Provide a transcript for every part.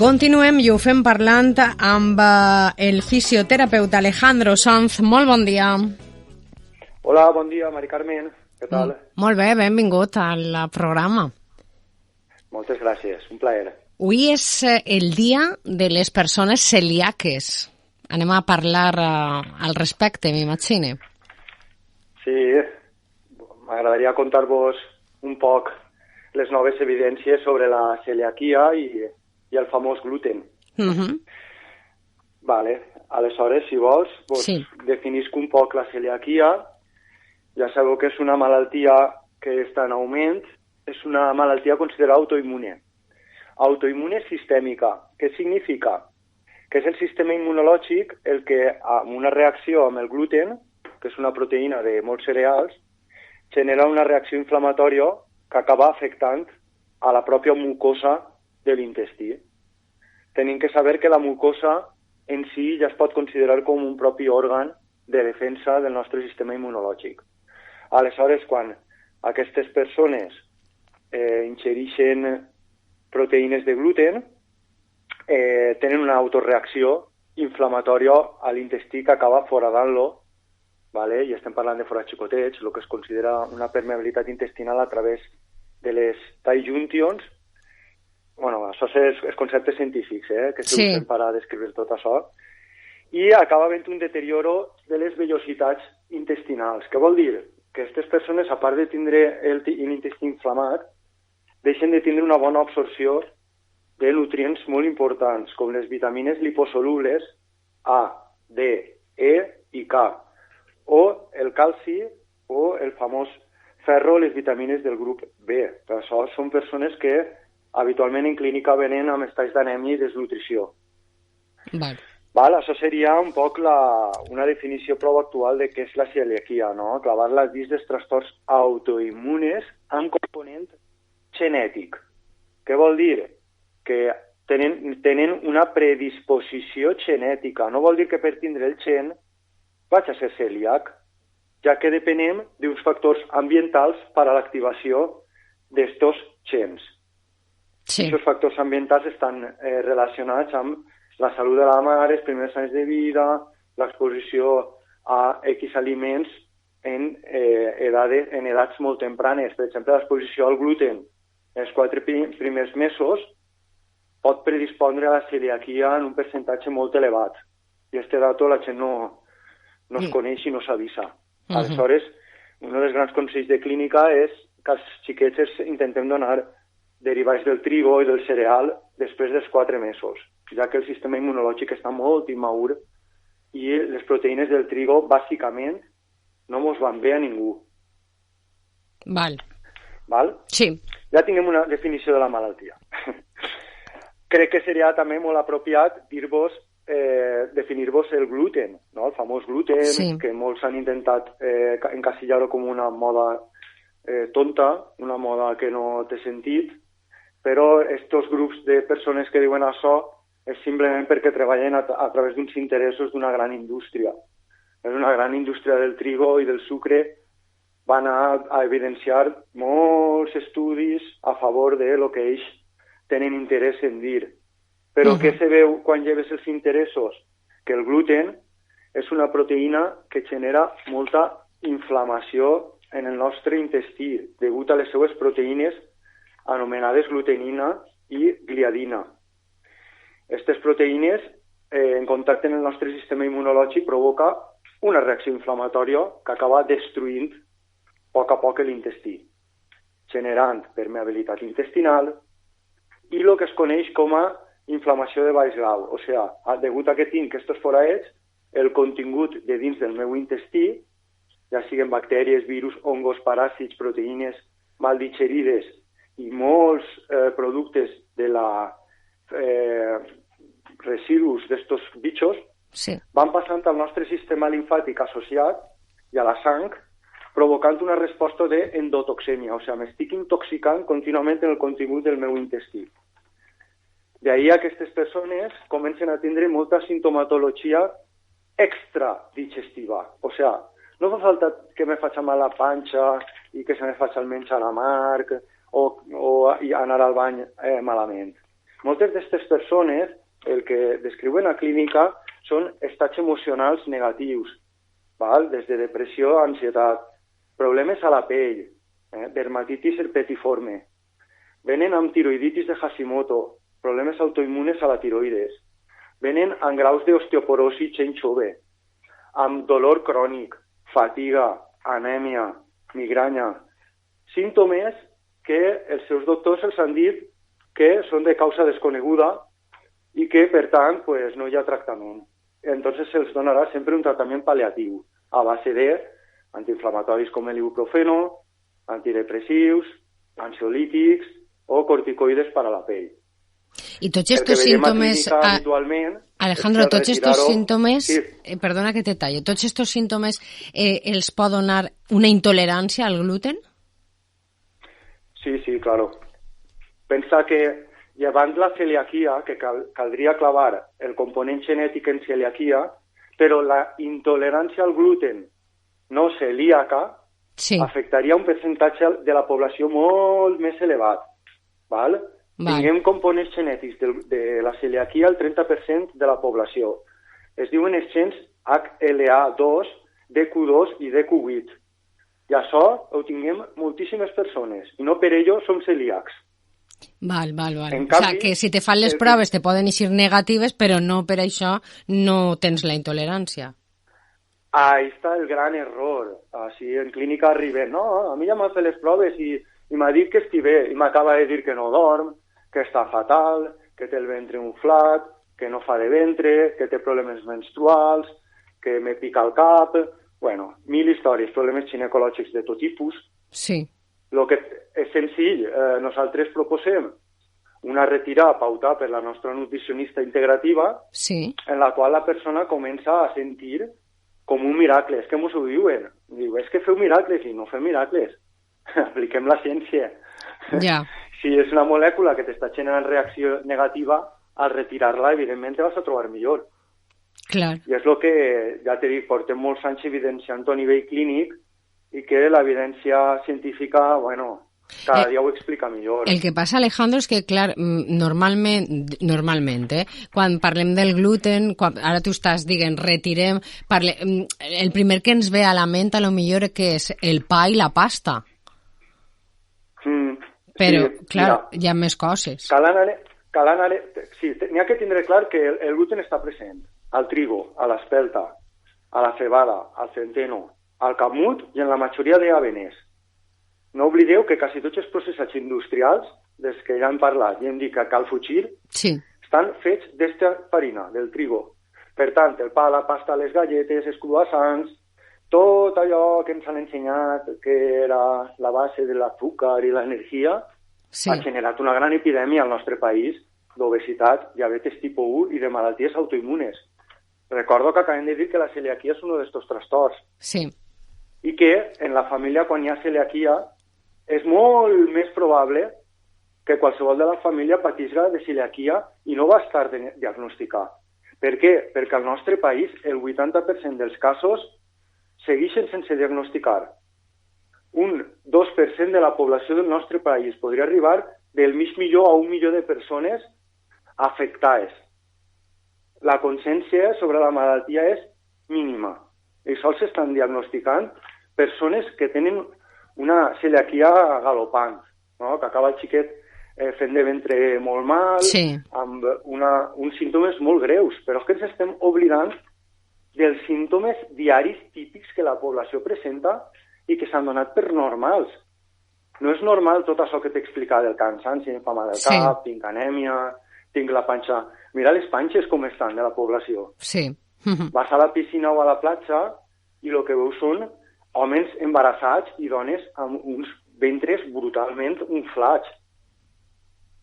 Continuem i ho fem parlant amb el fisioterapeuta Alejandro Sanz. Molt bon dia. Hola, bon dia, Mari Carmen. Què tal? Molt bé, benvingut al programa. Moltes gràcies, un plaer. Avui és el dia de les persones celíaques. Anem a parlar al respecte, m'imagine. Sí, m'agradaria contar-vos un poc les noves evidències sobre la celiaquia i el famós gluten. Vale. Aleshores, si vols, definisc un poc la celiaquia. Ja sabeu que és una malaltia que està en augment, és una malaltia considerada autoimmune. Autoimmune sistèmica. Què significa? Que és el sistema immunològic el que, amb una reacció amb el gluten, que és una proteïna de molts cereals, genera una reacció inflamatòria que acaba afectant a la pròpia mucosa de l'intestí. Tenim que saber que la mucosa en si ja es pot considerar com un propi òrgan de defensa del nostre sistema immunològic. Aleshores, quan aquestes persones ingereixen proteïnes de gluten, tenen una autoreacció inflamatòria a l'intestí que acaba foradant-lo, vale? I estem parlant de forats xicotets, el que es considera una permeabilitat intestinal a través de les tight junctions. Bueno, això és conceptes científics, que s'usen per a descriure tot això. I acaba havent un deterioro de les vellositats intestinals. Què vol dir? Que aquestes persones, a part de tindre l'intestí inflamat, deixen de tindre una bona absorció de nutrients molt importants, com les vitamines liposolubles A, D, E i K, o el calci o el famós ferro, les vitamines del grup B. Per això són persones que habitualment en clínica venen amb estats d'anèmia i desnutrició. Això seria un poc una definició prou actual de què és la celiaquia, no? Clavar-la dins dels trastorns autoimmunes amb component genètic. Què vol dir? Que tenen una predisposició genètica. No vol dir que per tindre el gen vaig a ser celíac, ja que depenem d'uns factors ambientals per a l'activació d'estos gens. Sí. Aquests factors ambientals estan relacionats amb la salut de la mare, els primers anys de vida, l'exposició a X aliments en edats molt tempranes. Per exemple, l'exposició al gluten en els 4 primers mesos pot predispondre a la celiaquia en un percentatge molt elevat. I aquest dato la gent no es coneix i no s'avisa. Aleshores, un dels grans consells de clínica és que als xiquets intentem donar derivats del trigo i del cereal després dels 4 mesos, ja que el sistema immunològic està molt immadur i les proteïnes del trigo, bàsicament, no mos van bé a ningú. Val? Sí. Ja tinguem una definició de la malaltia. Crec que seria també molt apropiat dir-vos, definir-vos el gluten, no? El famós gluten, que molts han intentat encasillar-ho com una moda tonta, una moda que no té sentit, però aquests grups de persones que diuen això és simplement perquè treballen a través d'uns interessos d'una gran indústria. És una gran indústria del trigo i del sucre. Van a evidenciar molts estudis a favor de lo que ells tenen interès en dir. Però què se veu quan lleves els interessos? Que el gluten és una proteïna que genera molta inflamació en el nostre intestí, degut a les seues proteïnes anomenades glutenina i gliadina. Aquestes proteïnes, en contacte amb el nostre sistema immunològic, provoca una reacció inflamatòria que acaba destruint a poc l'intestí, generant permeabilitat intestinal i el que es coneix com a inflamació de baix grau. O sigui, degut a que tinc aquests foraets, el contingut de dins del meu intestí, ja siguen bactèries, virus, hongos, paràsits, proteïnes mal digerides i molts productes de residus d'estos bitxos, van passant al nostre sistema limfàtic associat i a la sang, provocant una resposta d'endotoxèmia. O sigui, m'estic intoxicant contínuament en el contingut del meu intestí. D'ahir aquestes persones comencen a tindre molta sintomatologia extradigestiva. O sigui, no fa falta que me faci mal la panxa i que se me faci el menjar amarg o anar al bany malament. Moltes d'aquestes persones, el que descriuen a clínica, són estats emocionals negatius, val? Des de depressió a ansietat, problemes a la pell, dermatitis herpetiforme, venen amb tiroiditis de Hashimoto, problemes autoimmunes a la tiroides, venen amb graus d'osteoporosi gent jove, amb dolor crònic, fatiga, anèmia, migranya, símptomes que els seus doctors els han dit que són de causa desconeguda i que, per tant, pues, no hi ha tractament. Entonces se'ls donarà sempre un tractament pal·liatiu a base de antiinflamatoris com l'ibuprofeno, antidepressius, ansiolítics o corticoides per a la pell. Y todos estos síntomas, Alejandro, tots estos síntomes, sí. Perdona que te tallo, tots estos síntomes els pot donar una intolerància al gluten? Sí, claro. Pensa que llevant la celiaquia, que caldria clavar el component genètic en celiaquia, però la intolerància al gluten no celíaca afectaria un percentatge de la població molt més elevat. Val? Tinguem components genètics de la celiaquia el 30% de la població. Es diuen els gens HLA2, DQ2 i DQ8. I això ho tinguem moltíssimes persones, i no per ello som celíacs. Val. O sea, que si te fan les proves te poden eixir negatives, però no per això no tens la intolerància. Ahí està el gran error. Si en clínica arribem, no, a mi ja m'han fet les proves i m'ha dit que estic bé, i m'acaba de dir que no dorm, que està fatal, que té el ventre inflat, que no fa de ventre, que té problemes menstruals, que me pica el cap... Bueno, 1000 històries, problemes ginecològics de tot tipus. Sí. El que és senzill, nosaltres proposem una retirada pautada per la nostra nutricionista integrativa, en la qual la persona comença a sentir com un miracle. És que mos ho diuen. Diu, és que feu miracles, i no fem miracles. Apliquem la ciència. Ja. Si és una molècula que t'està generant reacció negativa, al retirar-la, evidentment, te vas a trobar millor. Clar. I és el que, ja t'he dit, portem molts anys evidenciant a nivell clínic i que l'evidència científica, bueno, cada dia ho explica millor. El que passa, Alejandro, és que, clar, normalment, quan parlem del gluten, ara tu estàs dient, retirem, el primer que ens ve a la ment, a lo millor, que és el pa i la pasta. Però, sí, clar, mira, hi ha més coses. Sí, n'hi ha que tindre clar que el gluten està present al trigo, a l'espelta, a la cebada, al centeno, al camut i en la majoria d'avenes. No oblideu que quasi tots els processats industrials, des que ja hem parlat i hem dit que cal fugir, estan fets d'esta farina, del trigo. Per tant, el pa, la pasta, les galletes, els croissants, tot allò que ens han ensenyat que era la base de l'azúcar i l'energia, ha generat una gran epidèmia al nostre país d'obesitat, diabetes tipus 1 i de malalties autoimmunes. Recordo que acabem de dir que la celiaquia és un d'aquests trastorns. Sí. I que en la família, quan hi ha celiaquia, és molt més probable que qualsevol de la família patisca de celiaquia i no va estar diagnosticar. Per què? Perquè al nostre país el 80% dels casos segueixen sense diagnosticar. Un 2% de la població del nostre país podria arribar del mig milió a 1 milió de persones afectades. La consciència sobre la malaltia és mínima. I sols s'estan diagnosticant persones que tenen una celiaquia galopant, no? Que acaba el xiquet fent de ventre molt mal, amb uns símptomes molt greus. Però és que ens estem oblidant dels símptomes diaris típics que la població presenta i que s'han donat per normals. No és normal tot això que t'he explicat del cansanci, fama del cap, tinc anèmia, tinc la panxa... Mira les panxes com estan de la població. Sí. Vas a la piscina o a la platja i el que veus són homes embarassats i dones amb uns ventres brutalment inflats.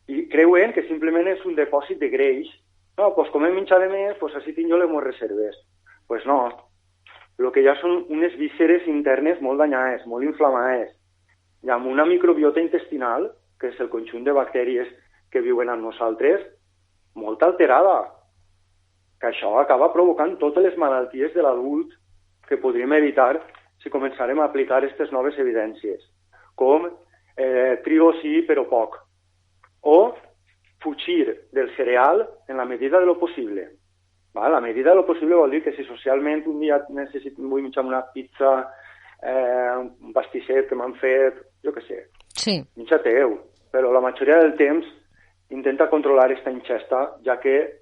I creuen que simplement és un depòsit de greix. No, doncs com hem menjat de més, doncs així tinc jo les meves reserves. Doncs no. El que hi ha són unes vísceres internes molt danyades, molt inflamades, i amb una microbiota intestinal, que és el conjunt de bactèries que viuen amb nosaltres, molt alterada, que això acaba provocant totes les malalties de l'adult que podríem evitar si començarem a aplicar aquestes noves evidències, com trigo sí però poc, o fugir eixir del cereal en la medida de lo possible. ¿Vale? La medida de lo possible vol dir que si socialment un dia vull menjar una pizza, un pastisset que m'han fet, jo què sé, sí. menja-teu, però la majoria del temps intenta controlar aquesta ingesta, ja que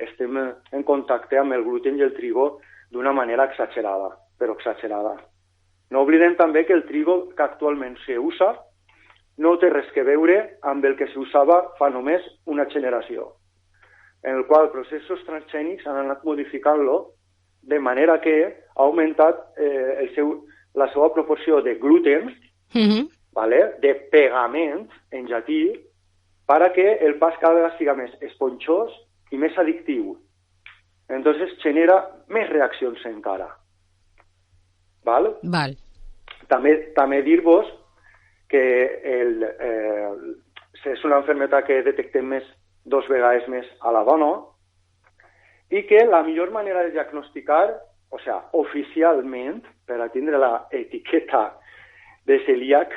estem en contacte amb el gluten i el trigo d'una manera exagerada, però exagerada. No oblidem també que el trigo que actualment s'usa no té res que veure amb el que s'usava fa només una generació, en el qual processos transgènics han anat modificant-lo de manera que ha augmentat la seva proporció de gluten, ¿vale? De pegament en llatí, para que el pas cada vegada siga més esponjós i més addictiu. Entonces genera més reaccions encara. ¿Val? Val. També dir-vos que és una malaltia que detectem 2 vegades més a la dona i que la millor manera de diagnosticar, o sea, oficialment, per a tindre la etiqueta de celíac,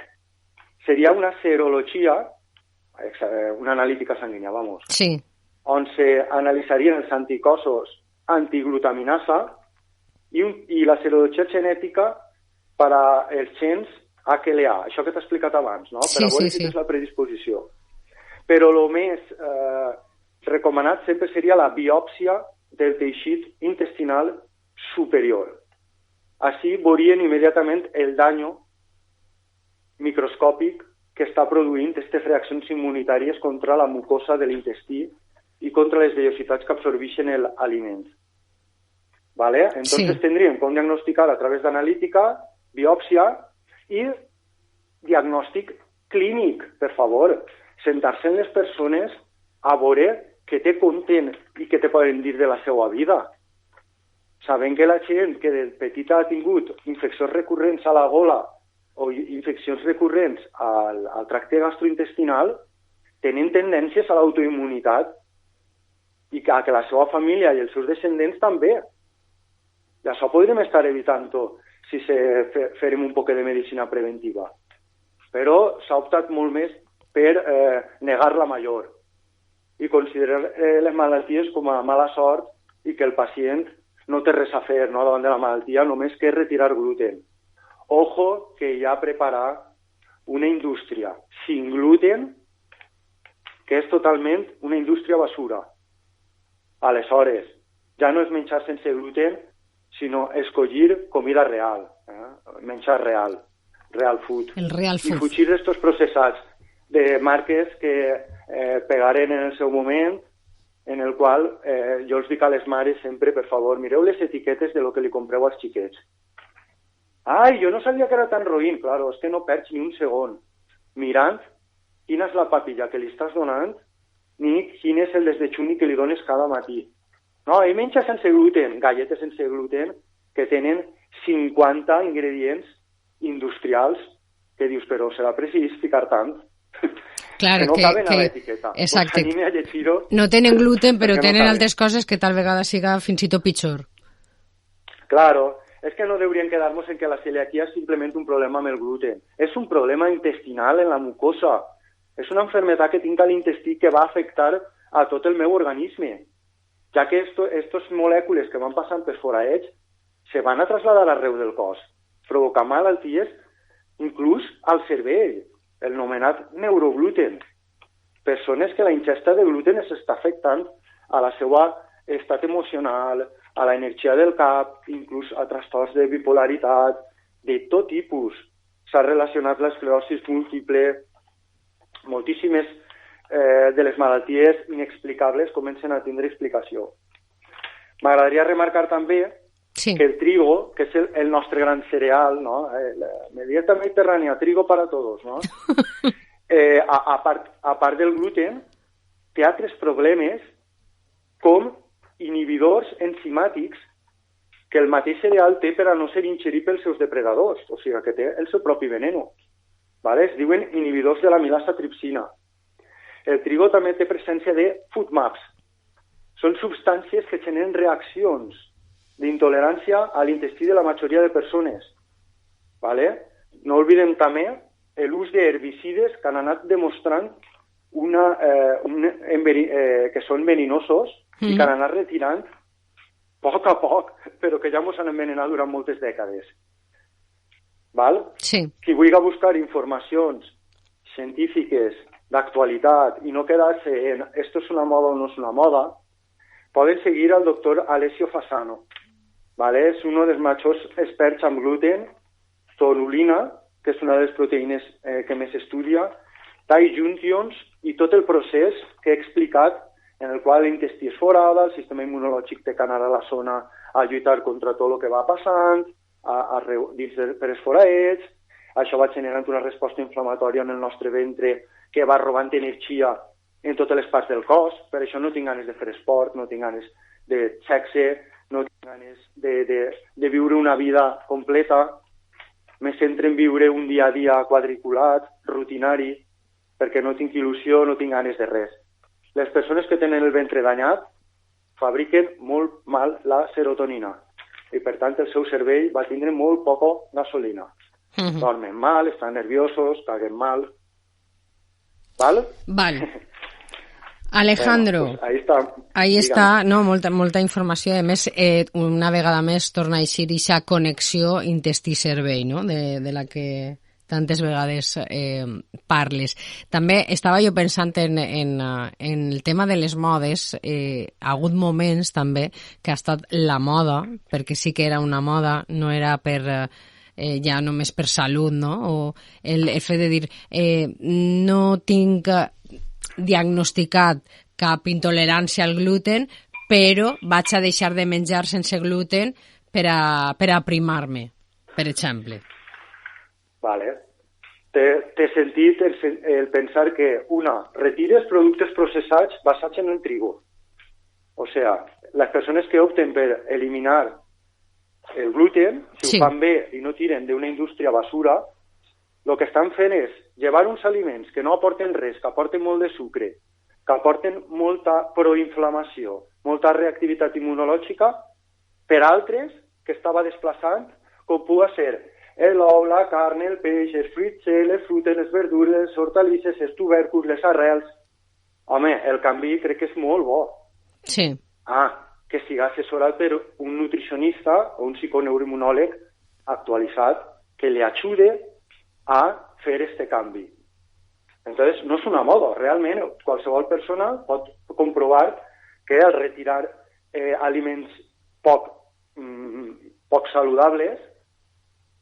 seria una serologia, una analítica sanguínea, vamos, sí, on se analitzarien els anticossos antiglutaminasa i la serologia genètica per als gens HLA, això que t'he explicat abans, no? Per a veure si tens la predisposició. Però el més recomanat sempre seria la biòpsia del teixit intestinal superior. Així veurien immediatament el daño microscòpic que està produint aquestes reaccions immunitàries contra la mucosa de l'intestí i contra les vellositats que absorbeixen l'aliment. ¿Vale? Entonces tendríem com diagnosticar a través d'analítica, biòpsia i diagnòstic clínic, per favor. Sentar-se en les persones a veure què te conten i què te poden dir de la seva vida. Sabent que la gent que de petita ha tingut infeccions recurrents a la gola o infeccions recurrents al tracte gastrointestinal tenen tendències a l'autoimmunitat i que la seva família i els seus descendents també. I això podríem estar evitant-ho si farem un poc de medicina preventiva. Però s'ha optat molt més per negar la major i considerar les malalties com a mala sort i que el pacient no té res a fer davant de la malaltia, només que retirar gluten. Ojo que hi ha preparar una indústria sin gluten que és totalment una indústria basura. Aleshores, ja no és menjar sense gluten, sinó escollir comida real, menjar real, real food. El real food. I fugir d'estos processats de marques que pegaren en el seu moment, en el qual jo els dic a les mares sempre, per favor, mireu les etiquetes de lo que li compreu als xiquets. Ai, jo no sabia que era tan roïn. Claro, és que no perds ni un segon mirant quina és la papilla que li estàs donant ni quin és el desdejuni que li dones cada matí. No, ell menja sense gluten, galletes sense gluten, que tenen 50 ingredients industrials que dius, però serà precís ficar tant? Claro, que no caben a l'etiqueta. Exacte. Pues a llegir-ho, no tenen gluten, però tenen no altres coses que tal vegada siga fins i tot pitjor. Claro, es que no deberían quedarnos en que la celiaquía es simplemente un problema amb el gluten. Es un problema intestinal en la mucosa. És una enfermedad que tinc a l'intestí que va afectar a tot el meu organisme, ja que estos molècules que van passant per fora ells se van a trasladar arreu del cos, provocant malalties inclús al cervell, el nomenat neurogluten. Persones que la ingesta de gluten s'està afectant a la seva estat emocional, a la energia del cap, inclús a trastorns de bipolaritat, de tot tipus. S'ha relacionat l'esclerosi múltiple, moltíssimes de les malalties inexplicables comencen a tindre explicació. M'agradaria remarcar també que el trigo, que és el nostre gran cereal, ¿no? La dieta mediterrània, trigo para todos, ¿no? A part del gluten, té altres problemes com inhibidors enzimàtics que el mateix cereal té per a no ser ingerit pels seus depredadors, o sigui que té el seu propi veneno. ¿Vale? Es diuen inhibidors de l'amilasa tripsina. El trigo també té presència de FODMAPs. Són substàncies que generen reaccions d'intolerància a l'intestí de la majoria de persones. ¿Vale? No oblidem també l'ús d'herbicides que han anat demostrant que són verinosos i que han anat retirant a poc, però que ja ens han envenenat durant moltes dècades. Val? Sí. Qui vulgui buscar informacions científiques d'actualitat i no quedar-se en esto es una moda o no és una moda, poden seguir al doctor Alessio Fasano. ¿Vale? És un dels majors experts en gluten, tonulina, que és una de les proteïnes que més estudia, tight juncions i tot el procés que he explicat en el qual l'intestí és forada, el sistema immunològic té que anar a la zona a lluitar contra tot el que va passant, dins per els foraets, això va generant una resposta inflamatòria en el nostre ventre que va robant energia en totes les parts del cos, per això no tinc ganes de fer esport, no tinc ganes de sexe, no tinc ganes de viure una vida completa, me centro en viure un dia a dia quadriculat, rutinari, perquè no tinc il·lusió, no tinc ganes de res. Les persones que tenen el ventre danyat fabriquen molt mal la serotonina i, per tant, el seu cervell va tindre molt poca gasolina. Dormen mal, estan nerviosos, caguen mal. ¿Val? Vale. Alejandro, bueno, pues ahí està, no, molta informació. A més, una vegada més torna a eixir aquesta connexió intestí-cervell, no?, de la que tantes vegades parles. També estava jo pensant en el tema de les modes. Ha hagut moments també que ha estat la moda, perquè sí que era una moda, no era per ja només per salut, no? O el fet de dir no tinc diagnosticat cap intolerància al gluten, però vaig a deixar de menjar sense gluten per a primar-me, per exemple. Vale. Té sentit el pensar que, retires productes processats basats en el trigo. O sea, les persones que opten per eliminar el gluten, si ho fan bé i no tiren d'una indústria basura, el que estan fent és llevar uns aliments que no aporten res, que aporten molt de sucre, que aporten molta proinflamació, molta reactivitat immunològica, per altres que estava desplaçant, com pugui ser l'ou, la carn, el peix, els fruits, les frutes, les verdures, les hortalisses, els tubèrculs, les arrels. Home, el canvi crec que és molt bo. Sí. Que siga assessorat per un nutricionista o un psiconeuroimmunòleg actualitzat que li ajude a fer este canvi. Entonces, no és una moda. Realment, qualsevol persona pot comprovar que al retirar aliments poc saludables,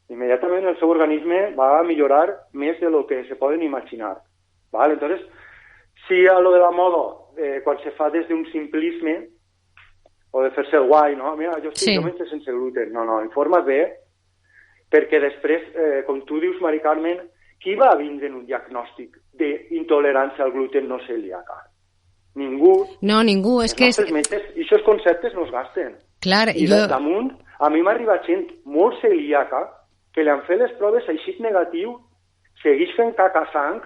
immediatament el seu organisme va a millorar més de lo que se poden imaginar. ¿Vale? Entonces, si a lo de la moda, quan se fa des d'un simplisme, o de fer-se el guai, no? Mira, jo menjo sense gluten. No, informa't bé, perquè després, com tu dius, Mari Carmen, qui va vindre en un diagnòstic d'intolerància al gluten no celíaca? Ningú. No, ningú. És que metges, i aquests conceptes no es gasten. Clar, I damunt, a mi m'ha arribat gent molt celíaca que li han fet les proves així negatiu, segueix fent caca a sang,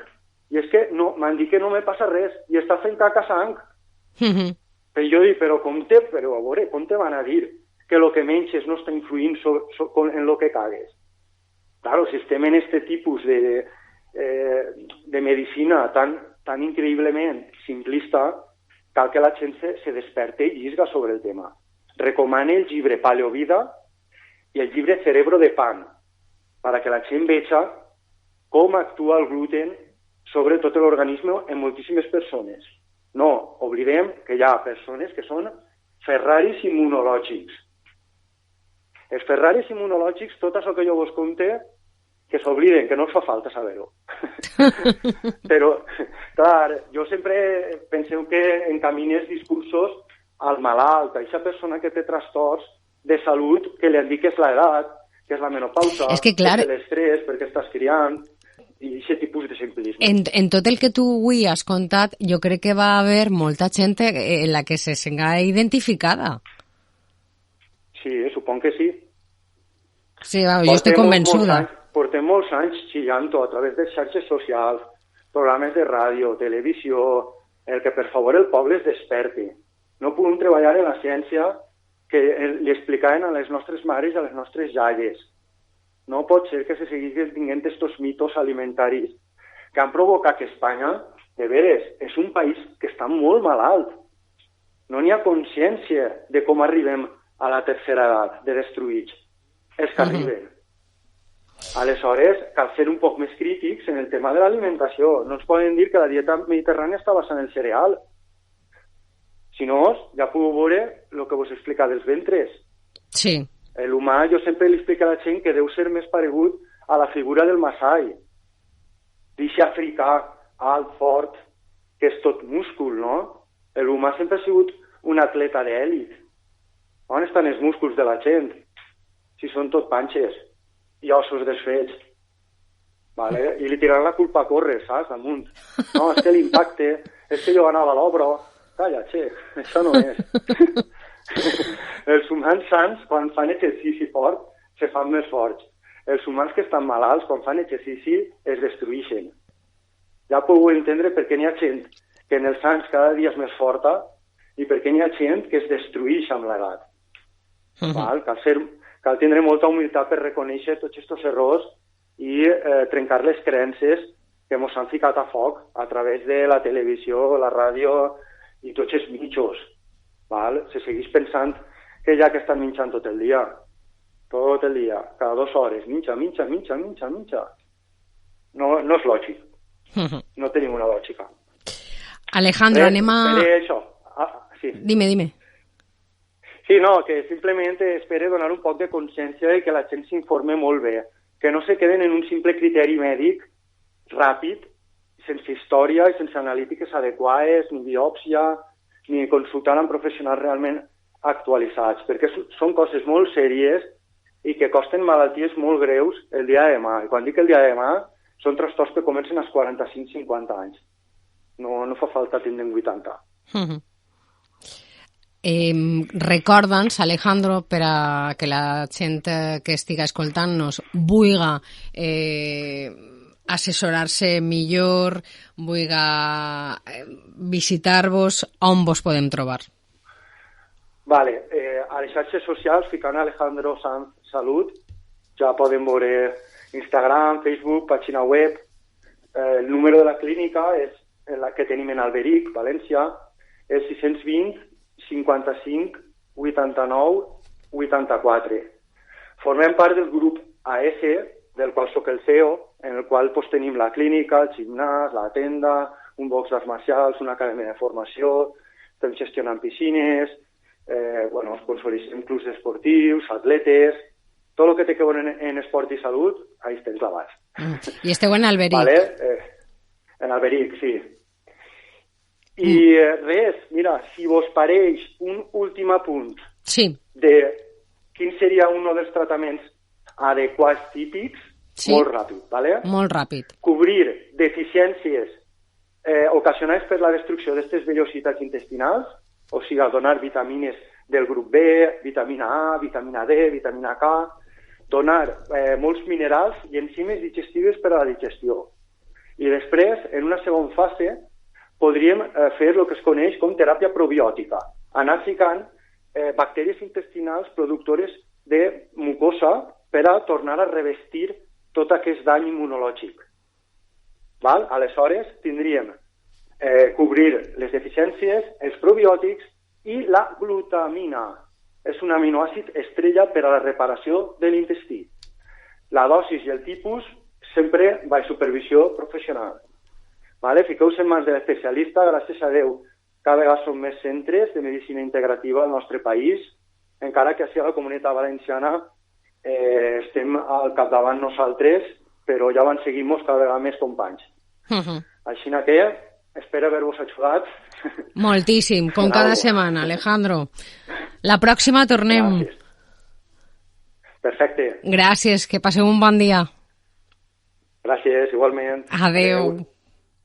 i és que m'han dit que no me passa res, i està fent caca a sang. Però jo dic, però a veure, com te van a dir que el que menges no està influint en el que cagues? Claro, si estem en este tipus de medicina tan increïblement simplista, cal que la gent se desperte i llisga sobre el tema. Recomane el llibre Paleovida i el llibre Cerebro de Pan, perquè la gent veja com actua el gluten sobre tot l'organisme en moltíssimes persones. No, oblidem que hi ha persones que són Ferraris immunològics. Els Ferraris immunològics, tot això que jo vos conté, que s'obliden, que no els fa falta saber-ho. Però, clar, jo sempre penseu que encamines discursos al malalt, a aquesta persona que té trastorns de salut, que li han dit que és l'edat, que és la menopausa, és que és l'estrès, perquè estàs criant, i aquest tipus de simplisme. En tot el que tu avui has contat, jo crec que va haver molta gent en la que se senga identificada. Sí, suponc que sí. Sí, jo estic convençuda. Portem molts anys xillant-ho a través de xarxes socials, programes de ràdio, televisió, el que per favor el poble es desperti. No podem treballar en la ciència que li explicaven a les nostres mares i a les nostres iaies. No pot ser que se segueixin tinguent estos mitos alimentaris que han provocat que Espanya de veres, és un país que està molt malalt. No n'hi ha consciència de com arribem a la tercera edat de destruïts. Els que arriben. Aleshores, cal ser un poc més crítics en el tema de l'alimentació. No ens poden dir que la dieta mediterrània està basada en el cereal. Si no, ja puc veure el que vos explica dels ventres. Sí. L'humà, jo sempre li explico a la gent que deu ser més paregut a la figura del Masai. D'eixe africà alt, fort, que és tot múscul, no? L'humà sempre ha sigut un atleta d'èlit. On estan els músculs de la gent? Si són tot panxes i ossos desfets. Vale? I li tiraran la culpa a córrer, saps, damunt. No, és que l'impacte, és que jo anava a l'obra. Calla, xe, això no és. Els humans sants, quan fan exercici fort, se fan més forts. Els humans que estan malalts, quan fan exercici, es destrueixen. Ja podeu entendre per què n'hi ha gent que en els anys cada dia és més forta i per què n'hi ha gent que es destrueix amb l'edat. Cal tindre molta humilitat per reconèixer tots aquests errors i trencar les creences que ens han ficat a foc a través de la televisió, la ràdio i tots els mitjos. Se segueix pensant que ja que estan menjant tot el dia, cada 2 hores, minxa. No és lògic. No tenim una lògica. Alejandro, anem a... Sí. Dime. Sí, no, que simplement espero donar un poc de consciència i que la gent s'informe molt bé, que no se queden en un simple criteri mèdic ràpid, sense història i sense analítiques adequades, ni biòpsia, ni consultar amb professionals realment actualitzats, perquè són coses molt sèries i que costen malalties molt greus el dia de demà. I quan dic el dia de demà, són trastorns que comencen als 45-50 anys. No fa falta tindre 80. Recorda'ns, Alejandro, per a que la gent que estiga escoltant-nos vulga assessorar-se millor, vulga visitar-vos, on vos podem trobar? Vale, a les xarxes socials, ficant Alejandro Sanz Salut, ja podem veure Instagram, Facebook, pàgina web. El número de la clínica és la que tenim en Alberic, València, és 620 55 89 84. Formem part del grup AS, del qual soc el CEO, en el qual tenim la clínica, el gimnàs, la tenda, un box d'arts marcials, una acadèmia de formació, estem gestionant piscines, sponsorisem clubs esportius, atletes, tot el que té que veure en esport i salut, ahí estem clavats. I esteu en Alberic. Vale? En Alberic, sí. I res, mira, si vos pareix un últim apunt de quin seria un dels tractaments adequats típics, molt ràpid, ¿vale? Molt ràpid. Cobrir deficiències ocasionades per la destrucció d'aquestes vellositats intestinals, o sigui, donar vitamines del grup B, vitamina A, vitamina D, vitamina K, donar molts minerals i enzimes digestives per a la digestió. I després, en una segona fase, podríem fer el que es coneix com teràpia probiòtica, anar ficant bactèries intestinals productores de mucosa per a tornar a revestir tot aquest dany immunològic. Aleshores, tindríem cobrir les deficiències, els probiòtics i la glutamina. És un aminoàcid estrella per a la reparació de l'intestí. La dosis i el tipus sempre va a supervisió professional. Fiqueu-se en mans de l'especialista, gràcies a Déu. Cada vegada són més centres de medicina integrativa al nostre país, encara que així a la Comunitat Valenciana estem al capdavant nosaltres, però ja van seguir-nos cada vegada més companys. Així que espero haver-vos ajudat. Moltíssim, com cada setmana, Alejandro. La pròxima tornem. Gràcies. Perfecte. Gràcies, que passeu un bon dia. Gràcies, igualment. Adeu.